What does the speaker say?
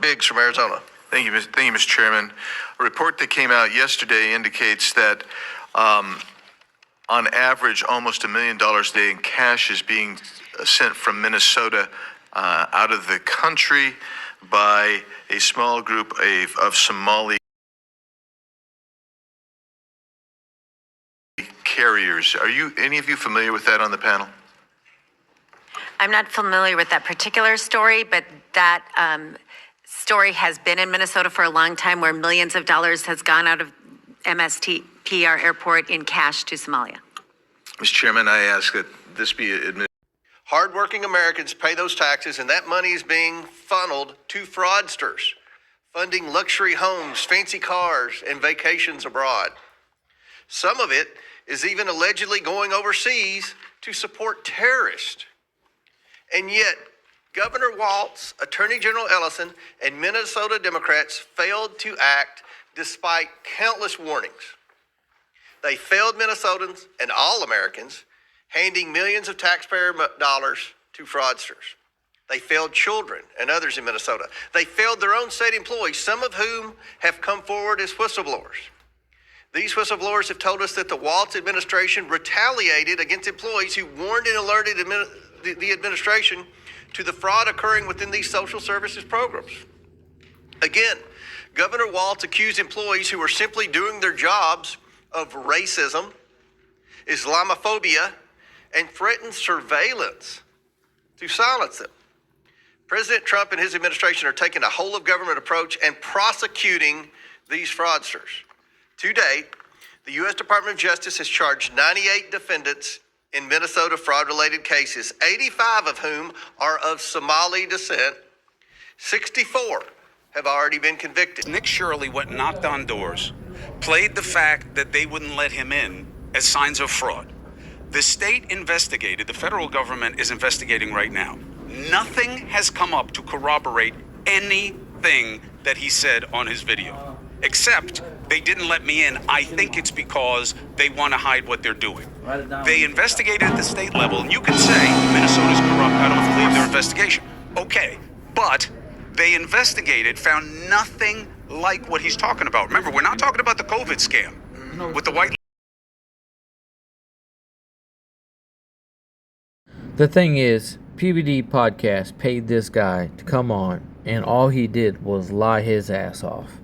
Biggs from Arizona. Thank you, Mr. Chairman. A report that came out yesterday indicates that on average, almost $1 million a day in cash is being sent from Minnesota out of the country by a small group of Somali carriers. Are any of you familiar with that on the panel? I'm not familiar with that particular story, but that story has been in Minnesota for a long time, where millions of dollars has gone out of MSTP, our airport, in cash to Somalia. Mr. Chairman, I ask that this be admitted. Hardworking Americans pay those taxes, and that money is being funneled to fraudsters, funding luxury homes, fancy cars, and vacations abroad. Some of it is even allegedly going overseas to support terrorists. And yet, Governor Walz, Attorney General Ellison, and Minnesota Democrats failed to act despite countless warnings. They failed Minnesotans and all Americans, handing millions of taxpayer dollars to fraudsters. They failed children and others in Minnesota. They failed their own state employees, some of whom have come forward as whistleblowers. These whistleblowers have told us that the Walz administration retaliated against employees who warned and alerted the administration to the fraud occurring within these social services programs. Again, Governor Walz accused employees who were simply doing their jobs of racism, Islamophobia, and threatened surveillance to silence them. President Trump and his administration are taking a whole of government approach and prosecuting these fraudsters. To date, the U.S. Department of Justice has charged 98 defendants in Minnesota fraud-related cases, 85 of whom are of Somali descent. 64 have already been convicted. Nick Shirley went and knocked on doors, played the fact that they wouldn't let him in as signs of fraud. The state investigated, the federal government is investigating right now. Nothing has come up to corroborate anything that he said on his video, except they didn't let me in. I think it's because they want to hide what they're doing. They investigated at the state level, and you can say Minnesota's corrupt. I don't believe their investigation. Okay, but they investigated, found nothing like what he's talking about. Remember, we're not talking about the COVID scam with the white. The thing is, PBD Podcast paid this guy to come on, and all he did was lie his ass off.